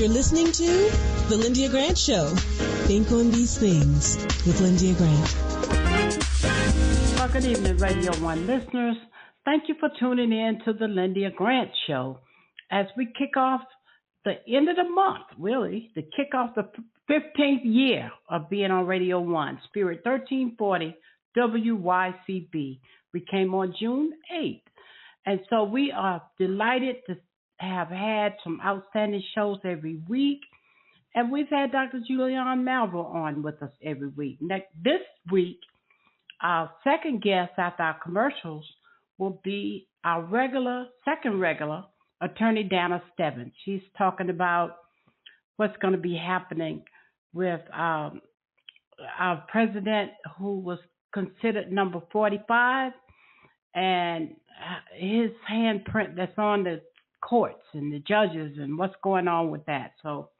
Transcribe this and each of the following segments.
You're listening to The Lyndia Grant Show. Think on these things with Lyndia Grant. Well, good evening, Radio 1 listeners. Thank you for tuning in to The Lyndia Grant Show. As we kick off the end of the month, really, to kick off the 15th year of being on Radio 1, Spirit 1340 WYCB. We came on June 8th. And so we are delighted to have had some outstanding shows every week. And we've had Dr. Julianne Malvo on with us every week. This week, our second guest after our commercials will be our second regular, Attorney Dana Stebbins. She's talking about what's going to be happening with our president, who was considered number 45, and his handprint that's on the courts and the judges and what's going on with that. So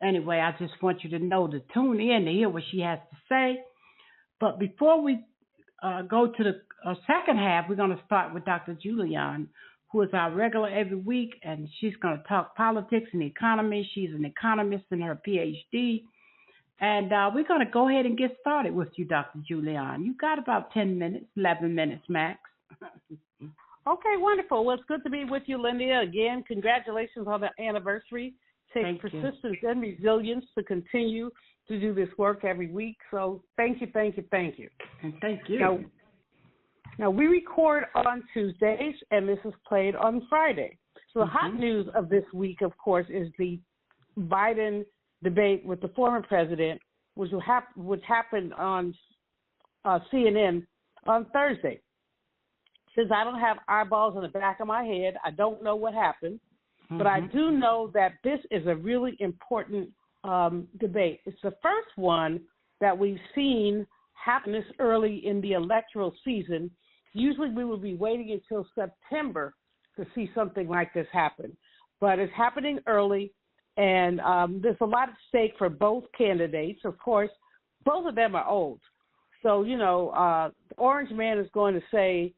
anyway, I just want you to know to tune in to hear what she has to say. But before we go to the second half, we're going to start with Dr. Julianne, who is our regular every week, and she's going to talk politics and economy. She's an economist in her PhD. And we're going to go ahead and get started with you, Dr. Julianne. You got about 10 minutes, 11 minutes max. Okay, wonderful. Well, it's good to be with you, Lyndia. Again, congratulations on the anniversary. Takes persistence and resilience to continue to do this work every week. So thank you. And thank you. Now, we record on Tuesdays, and this is played on Friday. So the hot news of this week, of course, is the Biden debate with the former president, which happened on CNN on Thursday. Since I don't have eyeballs in the back of my head, I don't know what happened, but I do know that this is a really important debate. It's the first one that we've seen happen this early in the electoral season. Usually we would be waiting until September to see something like this happen, but it's happening early, and there's a lot at stake for both candidates. Of course, both of them are old. So, the orange man is going to say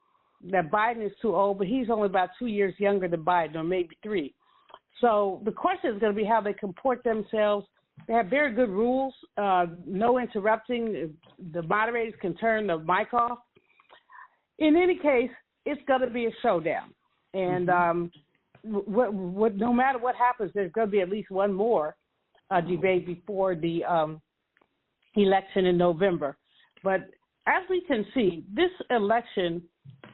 that Biden is too old, but he's only about 2 years younger than Biden, or maybe 3. So the question is going to be how they comport themselves. They have very good rules, no interrupting. The moderators can turn the mic off. In any case, it's going to be a showdown. And no matter what happens, there's going to be at least one more debate before the election in November. But as we can see, this election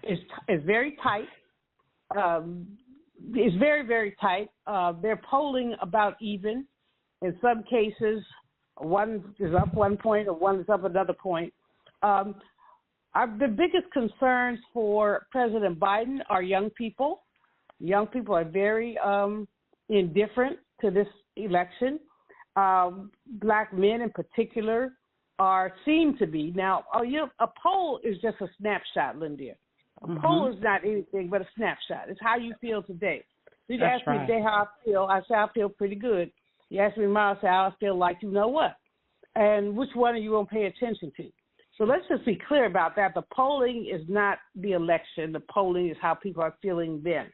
is very tight. It's very, very tight. They're polling about even. In some cases, one is up 1 point or one is up another point. The biggest concerns for President Biden are young people. Young people are very indifferent to this election. Black men in particular seem to be. Now, a poll is just a snapshot, Lyndia. A poll is not anything but a snapshot. It's how you feel today. So you ask me today how I feel. I say I feel pretty good. You ask me tomorrow, I say I feel like you know what. And which one are you going to pay attention to? So let's just be clear about that. The polling is not the election. The polling is how people are feeling then.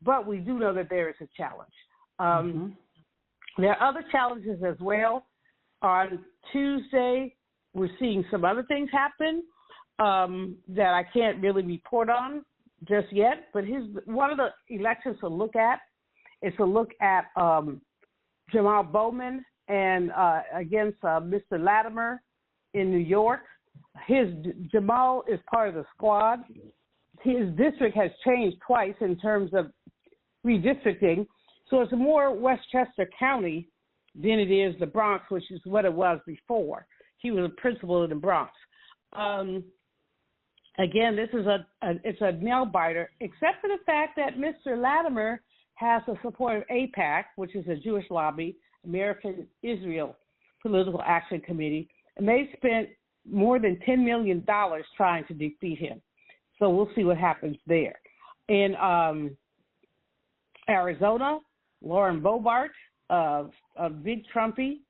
But we do know that there is a challenge. There are other challenges as well. On Tuesday, we're seeing some other things happen that I can't really report on just yet. But one of the elections to look at is to look at Jamal Bowman and against Mr. Latimer in New York. Jamal is part of the squad. His district has changed twice in terms of redistricting, so it's more Westchester County than it is the Bronx, which is what it was before. He was a principal in the Bronx. Again, this is it's a nail biter, except for the fact that Mr. Latimer has the support of AIPAC, which is a Jewish lobby, American Israel Political Action Committee, and they spent more than $10 million trying to defeat him. So we'll see what happens there. In Arizona, Lauren Boebert, a big Trumpy,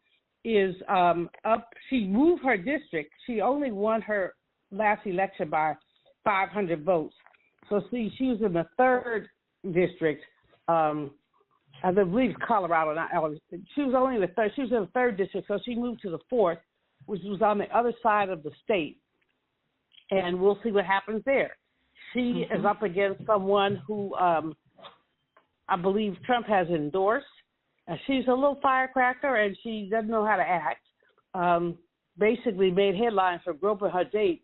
is up. She moved her district. She only won her last election by 500 votes. So see, she was in the third district I believe Colorado. She was only in the third. She was in the third district, so she moved to the fourth, which was on the other side of the state. And we'll see what happens there. She is up against someone who I believe Trump has endorsed. She's a little firecracker, and she doesn't know how to act. Basically made headlines for groping her date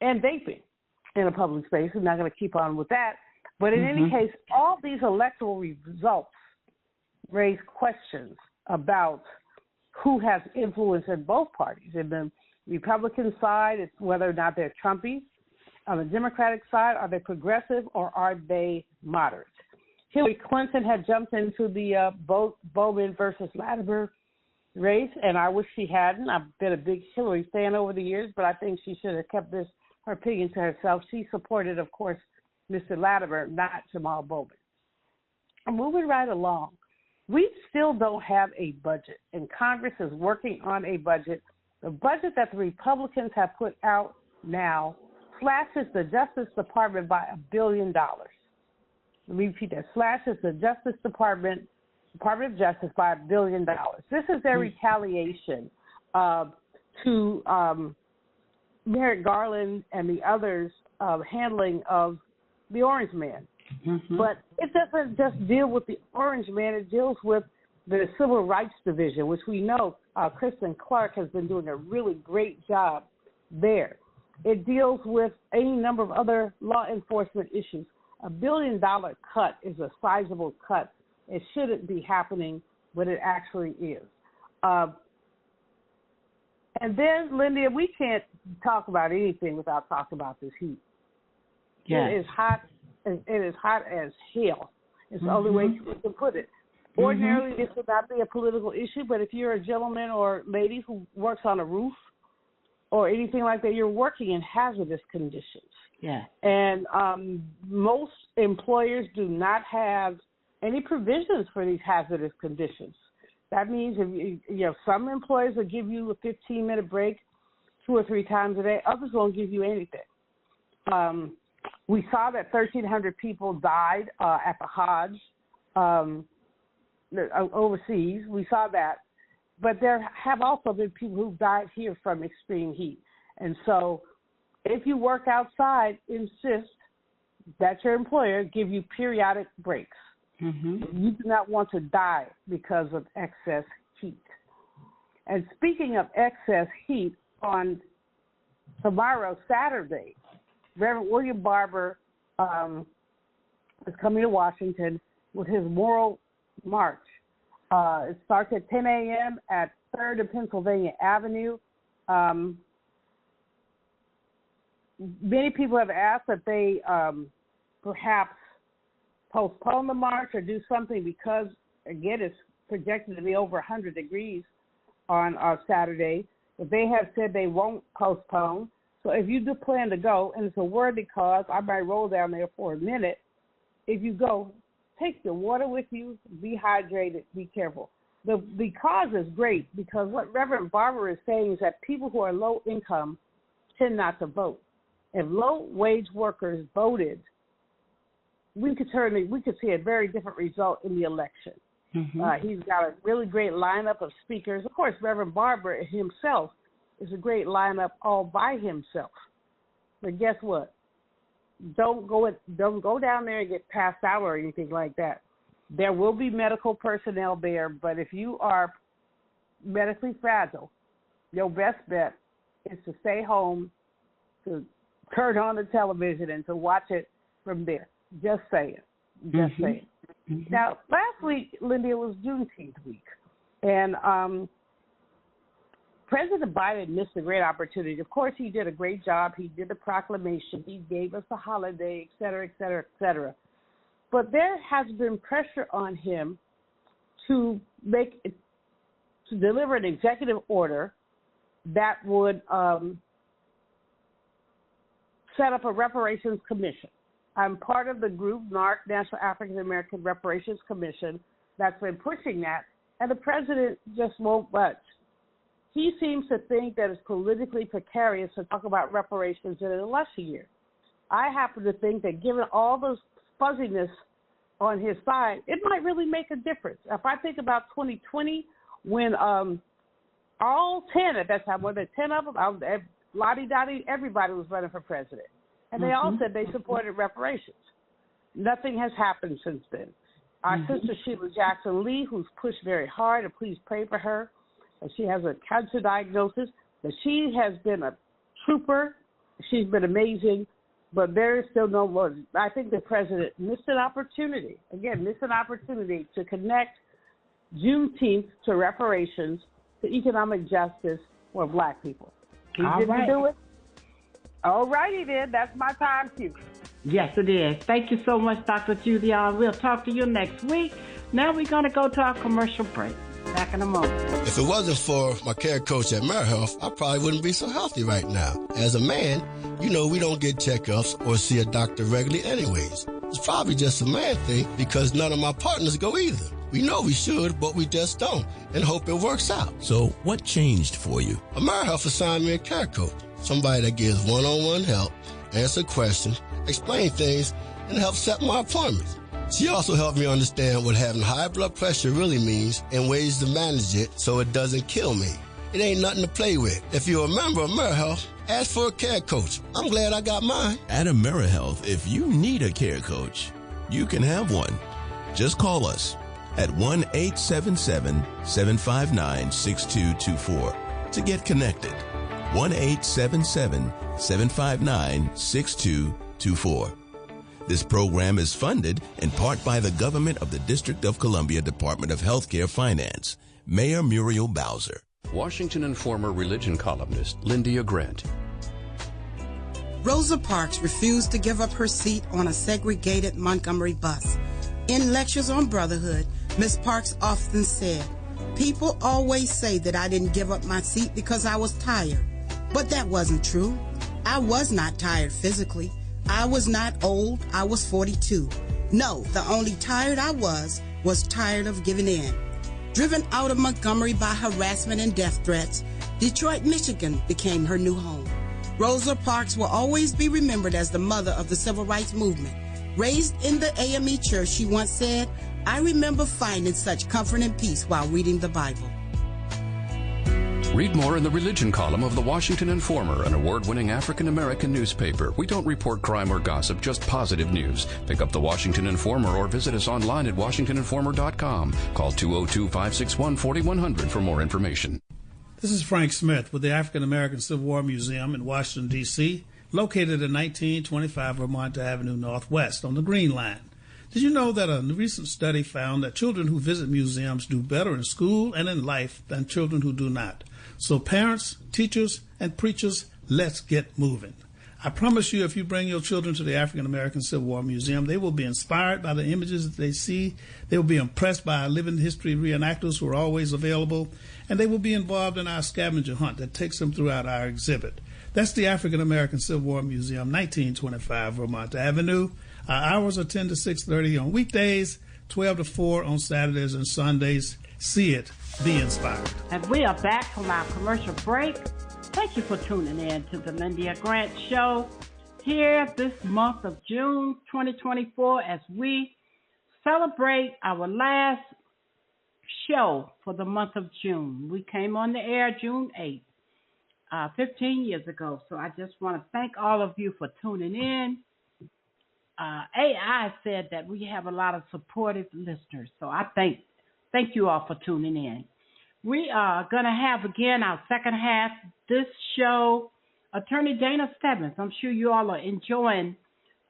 and vaping in a public space. We're not going to keep on with that. But in any case, all these electoral results raise questions about who has influence in both parties. In the Republican side, it's whether or not they're Trumpies. On the Democratic side, are they progressive or are they moderate? Hillary Clinton had jumped into the Bowman versus Latimer race, and I wish she hadn't. I've been a big Hillary fan over the years, but I think she should have kept her opinion to herself. She supported, of course, Mr. Latimer, not Jamal Bowman. Moving right along, we still don't have a budget, and Congress is working on a budget. The budget that the Republicans have put out now slashes the Justice Department by $1 billion. Let me repeat that. Slashes the Justice Department of Justice by $1 billion. This is their retaliation to Merrick Garland and the others' handling of the Orange Man. But it doesn't just deal with the Orange Man. It deals with the Civil Rights Division, which we know Kristen Clark has been doing a really great job there. It deals with any number of other law enforcement issues. $1 billion cut is a sizable cut. It shouldn't be happening, but it actually is. And then, Lyndia, we can't talk about anything without talking about this heat. Yes. It is hot. It is hot as hell. It's the only way we can put it. Ordinarily, this would not be a political issue, but if you're a gentleman or lady who works on a roof or anything like that, you're working in hazardous conditions. Yeah. And most employers do not have any provisions for these hazardous conditions. That means if some employers will give you a 15-minute break 2 or 3 times a day. Others won't give you anything. We saw that 1,300 people died at the Hajj overseas. We saw that. But there have also been people who died here from extreme heat. And so if you work outside, insist that your employer give you periodic breaks. You do not want to die because of excess heat. And speaking of excess heat, on tomorrow, Saturday, Reverend William Barber is coming to Washington with his Moral March. It starts at 10 a.m. at 3rd and Pennsylvania Avenue. Many people have asked that they perhaps postpone the march or do something because, again, it's projected to be over 100 degrees on Saturday. But they have said they won't postpone. So if you do plan to go, and it's a worthy cause, I might roll down there for a minute. If you go, take your water with you, be hydrated, be careful. The cause is great because what Reverend Barber is saying is that people who are low income tend not to vote. If low-wage workers voted, we could see a very different result in the election. He's got a really great lineup of speakers. Of course, Reverend Barber himself is a great lineup all by himself. But guess what? Don't go down there and get passed out or anything like that. There will be medical personnel there, but if you are medically fragile, your best bet is to stay home, to turn on the television, and to watch it from there. Just saying. Just saying. Now, last week, Lyndia, was Juneteenth week, and President Biden missed a great opportunity. Of course, he did a great job. He did the proclamation. He gave us the holiday, et cetera, et cetera, et cetera. But there has been pressure on him to deliver an executive order that would set up a reparations commission. I'm part of the group, NARC, National African American Reparations Commission, that's been pushing that, and the president just won't budge. He seems to think that it's politically precarious to talk about reparations in an election year. I happen to think that given all the fuzziness on his side, it might really make a difference. If I think about 2020, when all 10 at that time, were there 10 of them? Lottie Dottie, everybody was running for president. And they all said they supported reparations. Nothing has happened since then. Our sister Sheila Jackson Lee, who's pushed very hard, and please pray for her, and she has a cancer diagnosis, but she has been a trooper. She's been amazing, but there is still no more. I think the president missed an opportunity, to connect Juneteenth to reparations, to economic justice for black people. He didn't do it. All righty then. That's my time cue. Yes, it is. Thank you so much, Dr. Julian. We'll talk to you next week. Now we're going to go to our commercial break. Back in a moment. If it wasn't for my care coach at AmeriHealth, I probably wouldn't be so healthy right now. As a man, we don't get checkups or see a doctor regularly anyways. It's probably just a man thing because none of my partners go either. We know we should, but we just don't, and hope it works out. So what changed for you? AmeriHealth assigned me a care coach, somebody that gives one-on-one help, answer questions, explain things, and help set my appointments. She also helped me understand what having high blood pressure really means and ways to manage it so it doesn't kill me. It ain't nothing to play with. If you're a member of AmeriHealth, ask for a care coach. I'm glad I got mine. At AmeriHealth, if you need a care coach, you can have one. Just call us at 1-877-759-6224 to get connected. 1-877-759-6224. This program is funded in part by the government of the District of Columbia Department of Healthcare Finance. Mayor Muriel Bowser. Washington and former religion columnist Lyndia Grant. Rosa Parks refused to give up her seat on a segregated Montgomery bus. In lectures on brotherhood, Ms. Parks often said, "People always say that I didn't give up my seat because I was tired." But that wasn't true. I was not tired physically. I was not old. I was 42. No, the only tired I was tired of giving in. Driven out of Montgomery by harassment and death threats, Detroit, Michigan became her new home. Rosa Parks will always be remembered as the mother of the civil rights movement. Raised in the AME church, she once said, "I remember finding such comfort and peace while reading the Bible." Read more in the religion column of the Washington Informer, an award-winning African-American newspaper. We don't report crime or gossip, just positive news. Pick up the Washington Informer or visit us online at washingtoninformer.com. Call 202-561-4100 for more information. This is Frank Smith with the African American Civil War Museum in Washington, D.C., located at 1925 Vermont Avenue Northwest on the Green Line. Did you know that a recent study found that children who visit museums do better in school and in life than children who do not? So parents, teachers, and preachers, let's get moving. I promise you, if you bring your children to the African American Civil War Museum, they will be inspired by the images that they see. They will be impressed by our living history reenactors who are always available, and they will be involved in our scavenger hunt that takes them throughout our exhibit. That's the African American Civil War Museum, 1925 Vermont Avenue. Our hours are 10 to 6:30 on weekdays, 12 to 4 on Saturdays and Sundays. See it. Be inspired. And we are back from our commercial break. Thank you for tuning in to the Lyndia Grant Show here this month of June 2024 as we celebrate our last show for the month of June. We came on the air June 8th, 15 years ago. So I just want to thank all of you for tuning in. AI said that we have a lot of supportive listeners. So I thank you all for tuning in. We are going to have, again, our second half this show, Attorney Dana Stebbins. I'm sure you all are enjoying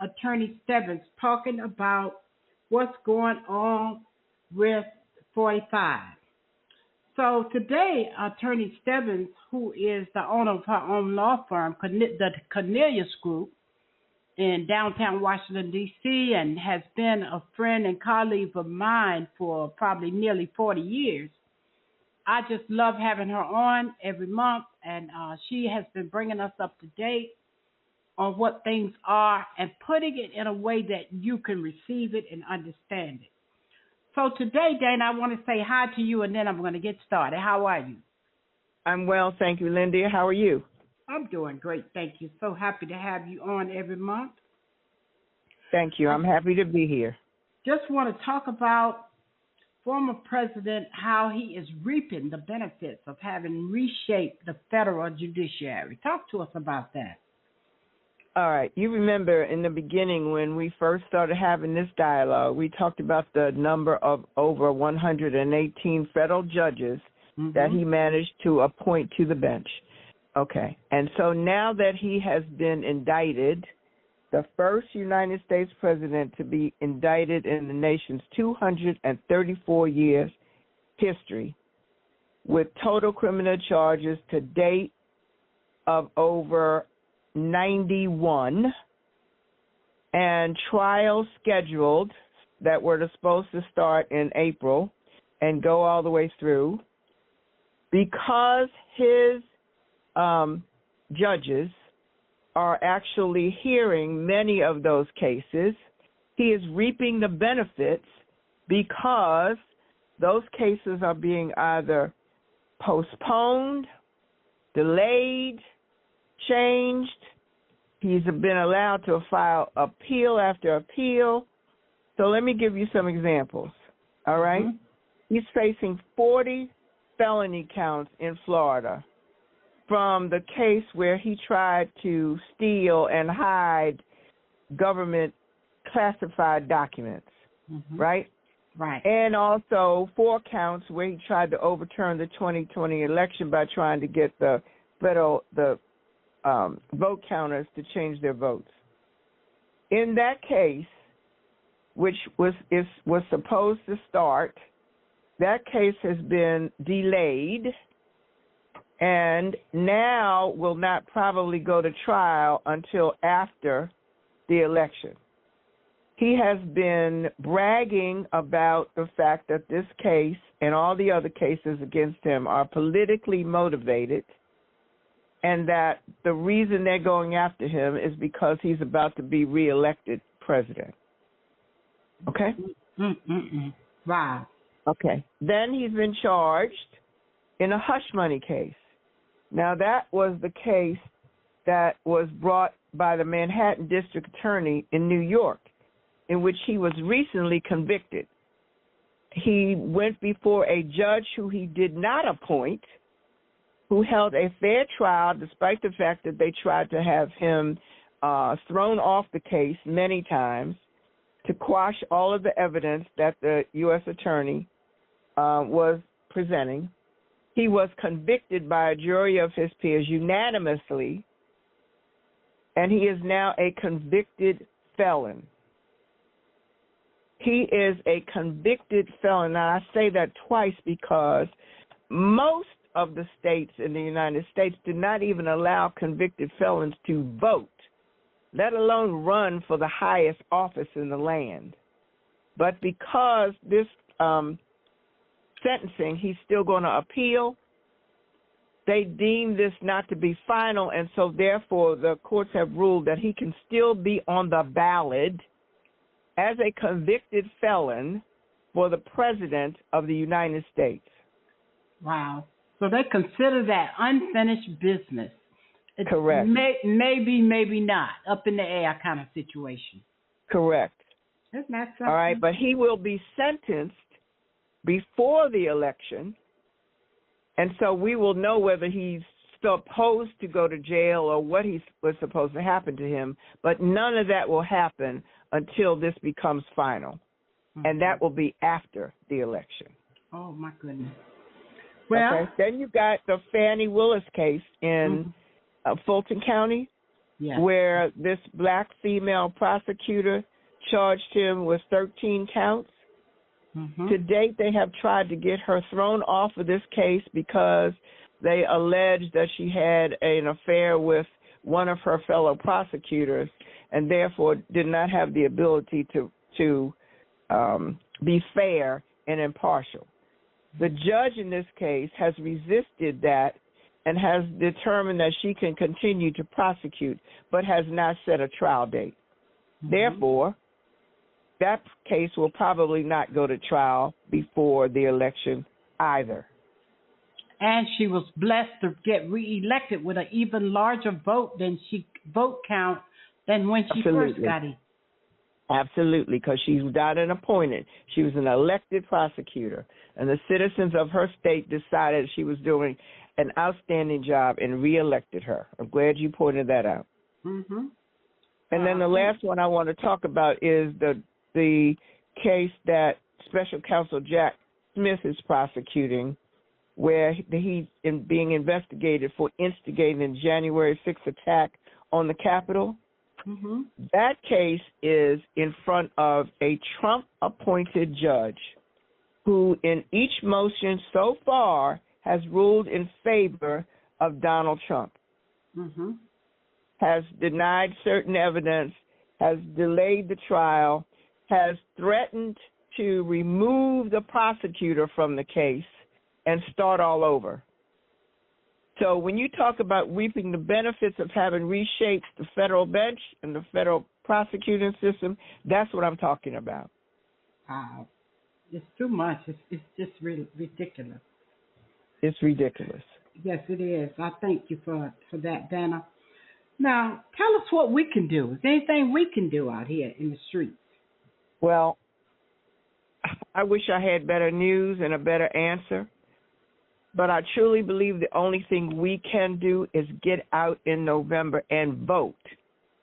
Attorney Stebbins talking about what's going on with 45. So today, Attorney Stebbins, who is the owner of her own law firm, the Cornelius Group, in downtown Washington, D.C., and has been a friend and colleague of mine for probably nearly 40 years. I just love having her on every month, and she has been bringing us up to date on what things are and putting it in a way that you can receive it and understand it. So today, Dana, I want to say hi to you, and then I'm going to get started. How are you? I'm well, thank you, Lyndia. How are you? I'm doing great, thank you. So happy to have you on every month. Thank you. I'm happy to be here. just want to talk about former president, how he is reaping the benefits of having reshaped the federal judiciary. Talk to us about that. All right. You remember in the beginning when we first started having this dialogue, we talked about the number of over 118 federal judges that he managed to appoint to the bench. Okay. And so now that he has been indicted, the first United States president to be indicted in the nation's 234 years history with total criminal charges to date of over 91 and trials scheduled that were supposed to start in April and go all the way through. Because his judges are actually hearing many of those cases, he is reaping the benefits because those cases are being either postponed, delayed, changed. He's been allowed to file appeal after appeal. So let me give you some examples, all right? He's facing 40 felony counts in Florida from the case where he tried to steal and hide government classified documents, right? Right. And also 4 counts where he tried to overturn the 2020 election by trying to get the vote counters to change their votes. In that case, which was supposed to start, that case has been delayed and now will not probably go to trial until after the election. He has been bragging about the fact that this case and all the other cases against him are politically motivated, and that the reason they're going after him is because he's about to be reelected president. Okay? Wow. Okay. Then he's been charged in a hush money case. Now, that was the case that was brought by the Manhattan District Attorney in New York, in which he was recently convicted. He went before a judge who he did not appoint, who held a fair trial despite the fact that they tried to have him thrown off the case many times to quash all of the evidence that the U.S. attorney was presenting. He was convicted by a jury of his peers unanimously, and he is now a convicted felon. He is a convicted felon. Now, I say that twice because most of the states in the United States do not even allow convicted felons to vote, let alone run for the highest office in the land. But because this sentencing, he's still going to appeal, they deem this not to be final, and so therefore the courts have ruled that he can still be on the ballot as a convicted felon for the President of the United States. Wow. So they consider that unfinished business. It's correct. Maybe, maybe not. Up in the air kind of situation. Correct. Isn't that something? All right, but he will be sentenced before the election, and so we will know whether he's supposed to go to jail or what was supposed to happen to him, but none of that will happen until this becomes final, and that will be after the election. Oh, my goodness. Well, okay. Then you got the Fannie Willis case in Fulton County, where this black female prosecutor charged him with 13 counts. To date, they have tried to get her thrown off of this case because they alleged that she had an affair with one of her fellow prosecutors and therefore did not have the ability to be fair and impartial. The judge in this case has resisted that and has determined that she can continue to prosecute, but has not set a trial date. Therefore, that case will probably not go to trial before the election either. And she was blessed to get reelected with an even larger vote count than when she first got in. Absolutely, because she's not an appointed. She was an elected prosecutor, and the citizens of her state decided she was doing an outstanding job and reelected her. I'm glad you pointed that out. Mm-hmm. And then the last one I want to talk about is the case that Special Counsel Jack Smith is prosecuting, where he's being investigated for instigating the January 6th attack on the Capitol. Mm-hmm. That case is in front of a Trump-appointed judge who in each motion so far has ruled in favor of Donald Trump, mm-hmm. has denied certain evidence, has delayed the trial, has threatened to remove the prosecutor from the case and start all over. So when you talk about reaping the benefits of having reshaped the federal bench and the federal prosecuting system, that's what I'm talking about. It's too much. It's just really ridiculous. It's ridiculous. Yes, it is. I thank you for that, Dana. Now, tell us what we can do. Is there anything we can do out here in the streets? Well, I wish I had better news and a better answer. But I truly believe the only thing we can do is get out in November and vote,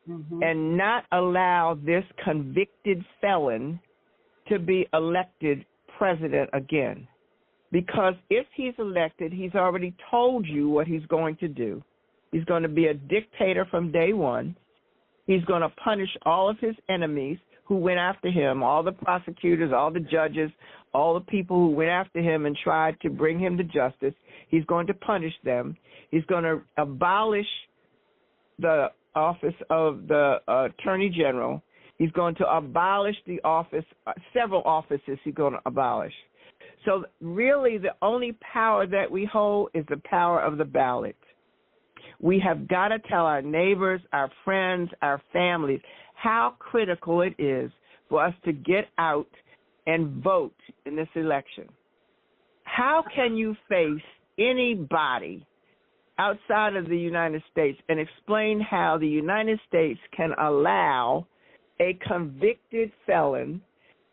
mm-hmm. and not allow this convicted felon to be elected president again. Because if he's elected, he's already told you what he's going to do. He's going to be a dictator from day one. He's going to punish all of his enemies who went after him, all the prosecutors, all the judges, all the people who went after him and tried to bring him to justice. He's going to punish them. He's going to abolish the office of the Attorney General. He's going to abolish the office, several offices he's going to abolish. So really the only power that we hold is the power of the ballot. We have got to tell our neighbors, our friends, our families how critical it is for us to get out and vote in this election. How can you face anybody outside of the United States and explain how the United States can allow a convicted felon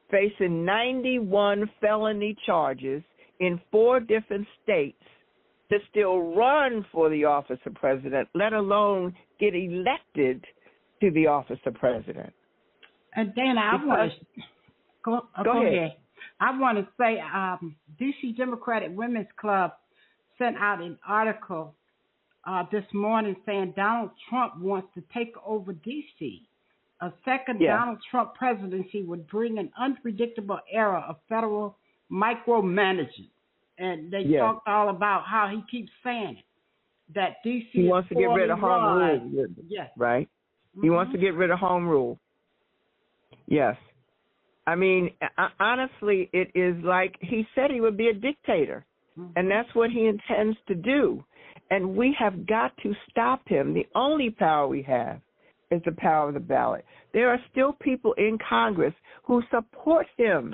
facing 91 felony charges in 4 different states to still run for the office of president, let alone get elected to the office of president? And Dana, I want to go ahead. I want to say D.C. Democratic Women's Club sent out an article this morning saying Donald Trump wants to take over D.C. A second Donald Trump presidency would bring an unpredictable era of federal micromanaging. And they talked all about how he keeps saying it, that D.C. He wants to get rid of home rule. Yes. Right? Mm-hmm. He wants to get rid of home rule. Yes. I mean, honestly, it is like he said he would be a dictator, and that's what he intends to do. And we have got to stop him. The only power we have is the power of the ballot. There are still people in Congress who support him,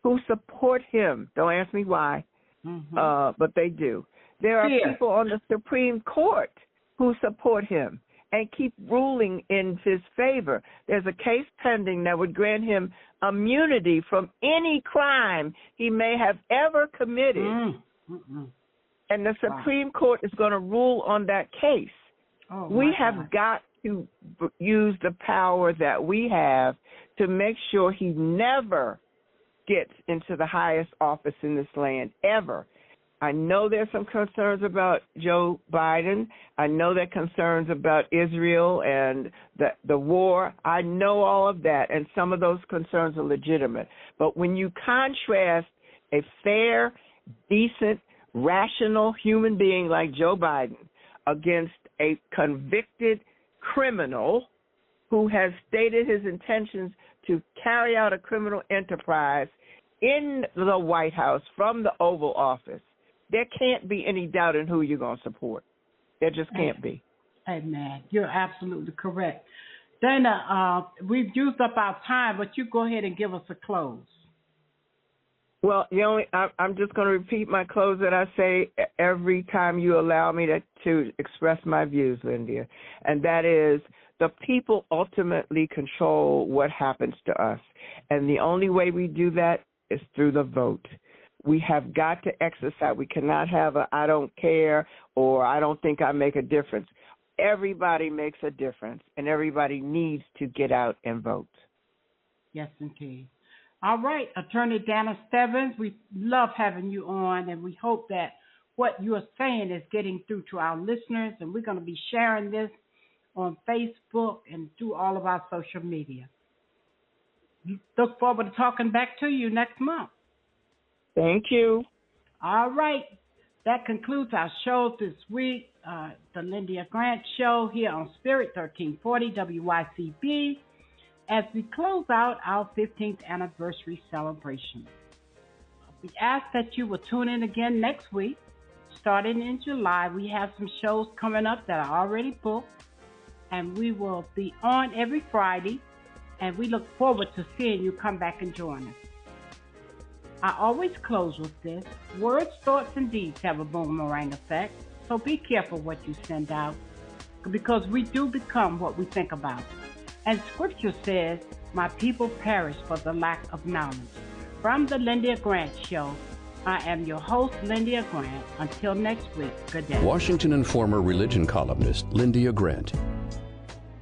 Don't ask me why, but they do. There are people on the Supreme Court who support him and keep ruling in his favor. There's a case pending that would grant him immunity from any crime he may have ever committed. And the Supreme Court is going to rule on that case. We have got to use the power that we have to make sure he never gets into the highest office in this land, ever. I know there's some concerns about Joe Biden. I know there are concerns about Israel and the war. I know all of that, and some of those concerns are legitimate. But when you contrast a fair, decent, rational human being like Joe Biden against a convicted criminal who has stated his intentions to carry out a criminal enterprise in the White House from the Oval Office, there can't be any doubt in who you're going to support. There just can't be. Amen. You're absolutely correct. Dana, we've used up our time, but you go ahead and give us a close. Well, I'm just going to repeat my close that I say every time you allow me to express my views, Lyndia, and that is the people ultimately control what happens to us, and the only way we do that is through the vote. We have got to exercise. We cannot have a I don't care or I don't think I make a difference. Everybody makes a difference, and everybody needs to get out and vote. Yes, indeed. All right, Attorney Dana Stebbins, we love having you on, and we hope that what you are saying is getting through to our listeners, and we're going to be sharing this on Facebook and through all of our social media. Look forward to talking back to you next month. Thank you. All right, that concludes our show this week, the Lyndia Grant Show here on Spirit 1340 WYCB. As we close out our 15th anniversary celebration, we ask that you will tune in again next week. Starting in July, we have some shows coming up that are already booked, and we will be on every Friday, and we look forward to seeing you come back and join us. I always close with this. Words, thoughts, and deeds have a boomerang effect, so be careful what you send out, because we do become what we think about. And Scripture says, my people perish for the lack of knowledge. From the Lyndia Grant Show, I am your host, Lyndia Grant. Until next week, good day. Washington Informer religion columnist Lyndia Grant.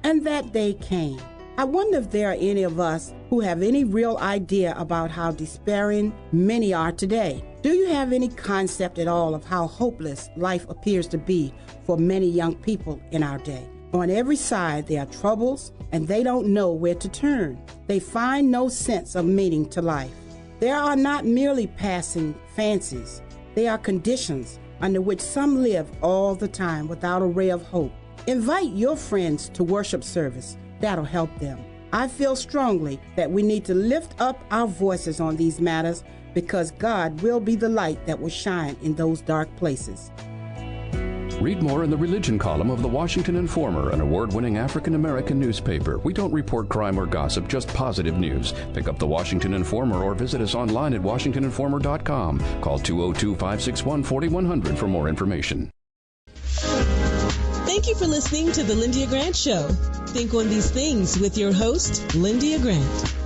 And that day came. I wonder if there are any of us who have any real idea about how despairing many are today. Do you have any concept at all of how hopeless life appears to be for many young people in our day? On every side, there are troubles, and they don't know where to turn. They find no sense of meaning to life. There are not merely passing fancies. They are conditions under which some live all the time without a ray of hope. Invite your friends to worship service. That'll help them. I feel strongly that we need to lift up our voices on these matters because God will be the light that will shine in those dark places. Read more in the religion column of the Washington Informer, an award-winning African-American newspaper. We don't report crime or gossip, just positive news. Pick up the Washington Informer or visit us online at washingtoninformer.com. Call 202-561-4100 for more information. Thank you for listening to The Lyndia Grant Show. Think on these things with your host, Lyndia Grant.